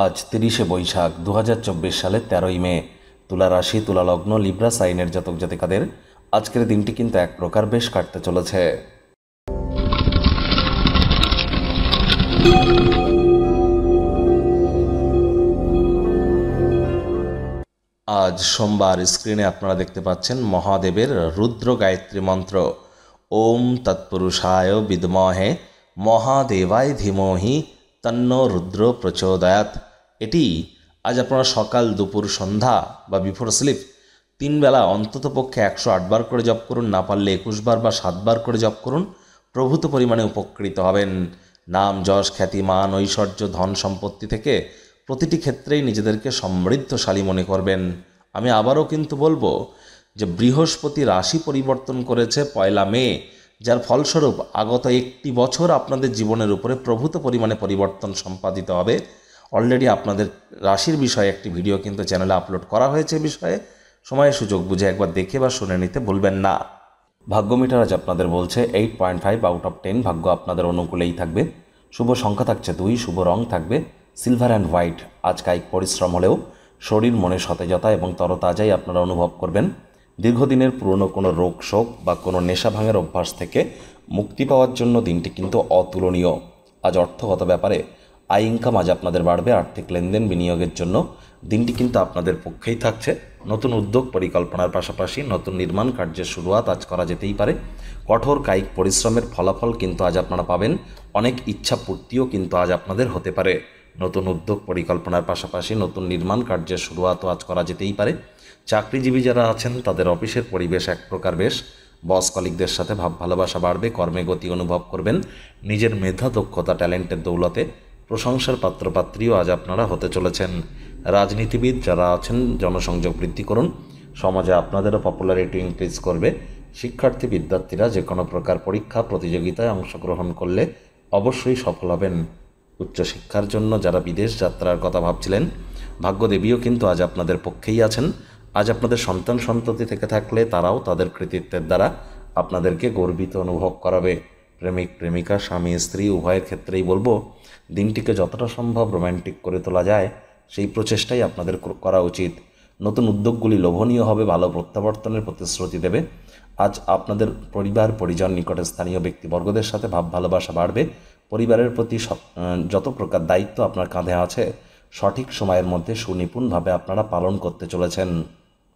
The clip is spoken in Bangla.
আজ ৩০শে বৈশাখ ২০২৪ সালের ১৩ই মে। তুলা রাশি, তুলা লগ্ন, লিব্রা সাইনের জাতক জাতিকাদের আজকের দিনটি কিন্তু এক প্রকার বেশ কাটতে চলেছে। আজ সোমবার। স্ক্রিনে আপনারা দেখতে পাচ্ছেন মহাদেবের রুদ্র গায়ত্রী মন্ত্র, ওম তৎপুরুষায় বিদ্মহে মহাদেবায় ধীমহি তন্ন রুদ্র প্রচোদয়াৎ। এটি আজ আপনারা সকাল, দুপুর, সন্ধ্যা বা বিফোর স্লিপ 3 বেলা অন্ততপক্ষে 108 বার করে জপ করুন। না পারলে 21 বার বা 7 বার করে জপ করুন। প্রভূত পরিমাণে উপকৃত হবেন। নাম, যশ, খ্যাতি, মান, ঐশ্বর্য, ধন সম্পত্তি থেকে প্রতিটি ক্ষেত্রেই নিজেদেরকে সমৃদ্ধশালী মনে করবেন। আমি আবারও কিন্তু বলবো যে বৃহস্পতি রাশি পরিবর্তন করেছে 1 মে, যার ফলস্বরূপ আগত 1 বছর আপনাদের জীবনের উপরে প্রভূত পরিমাণে পরিবর্তন সম্পাদিত হবে। অলরেডি আপনাদের রাশির বিষয়ে একটি ভিডিও কিন্তু চ্যানেলে আপলোড করা হয়েছে। বিষয়ে সময় সুযোগ বুঝে একবার দেখে বা শুনে নিতে ভুলবেন না। ভাগ্য মিটার আজ আপনাদের বলছে 8.5 আউট অফ 10। ভাগ্য আপনাদের অনুকূলেই থাকবে। শুভ সংখ্যা থাকছে 2, শুভ রং থাকবে সিলভার অ্যান্ড হোয়াইট। আজ কায়িক পরিশ্রম হলেও শরীর মনে সতেজতা এবং তরতাজাই আপনারা অনুভব করবেন। দীর্ঘদিনের পুরনো কোনো রোগ শোক বা কোনো নেশা ভাঙের অভ্যাস থেকে মুক্তি পাওয়ার জন্য দিনটি কিন্তু অতুলনীয়। আজ অর্থগত ব্যাপারে আয় ইনকাম আজ আপনাদের বাড়বে। আর্থিক লেনদেন বিনিয়োগের জন্য দিনটি কিন্তু আপনাদের পক্ষেই থাকছে। নতুন উদ্যোগ পরিকল্পনার পাশাপাশি নতুন নির্মাণ কার্যের শুরুয়াত আজ করা যেতেই পারে। কঠোর কায়িক পরিশ্রমের ফলাফল কিন্তু আজ আপনারা পাবেন। অনেক ইচ্ছা পূর্তিও কিন্তু আজ আপনাদের হতে পারে। নতুন উদ্যোগ পরিকল্পনার পাশাপাশি নতুন নির্মাণ কার্যের শুরুয়াতও আজ করা যেতেই পারে। চাকরিজীবী যারা আছেন তাদের অফিসের পরিবেশ এক প্রকার বেশ। বস কলিগদের সাথে ভাব ভালোবাসা বাড়বে। কর্মে গতি অনুভব করবেন। নিজের মেধা, দক্ষতা, ট্যালেন্টের দৌলতে প্রশংসার পাত্রপাত্রীও আজ আপনারা হতে চলেছেন। রাজনীতিবিদ যারা আছেন জনসংযোগ বৃদ্ধি করুন। সমাজে আপনাদেরও পপুলারিটি ইনক্রিজ করবে। শিক্ষার্থী বিদ্যার্থীরা যে কোনো প্রকার পরীক্ষা প্রতিযোগিতায় অংশগ্রহণ করলে অবশ্যই সফল হবেন। উচ্চশিক্ষার জন্য যারা বিদেশ যাত্রার কথা ভাবছিলেন, ভাগ্যদেবীও কিন্তু আজ আপনাদের পক্ষেই আছেন। আজ আপনাদের সন্তান সন্ততি থেকে থাকলে তারাও তাদের কৃতিত্বের দ্বারা আপনাদেরকে গর্বিত অনুভব করাবে। প্রেমিক প্রেমিকা, স্বামী স্ত্রী উভয়ের ক্ষেত্রেই বলবো দিনটিকে যতটা সম্ভব রোম্যান্টিক করে তোলা যায় সেই প্রচেষ্টাই আপনাদের করা উচিত। নতুন উদ্যোগগুলি লোভনীয় হবে, ভালো প্রত্যাবর্তনের প্রতিশ্রুতি দেবে। আজ আপনাদের পরিবার পরিজন, নিকটে স্থানীয় ব্যক্তিবর্গদের সাথে ভাব ভালোবাসা বাড়বে। পরিবারের প্রতি যত প্রকার দায়িত্ব আপনার কাঁধে আছে সঠিক সময়ের মধ্যে সুনিপুণভাবে আপনারা পালন করতে চলেছেন।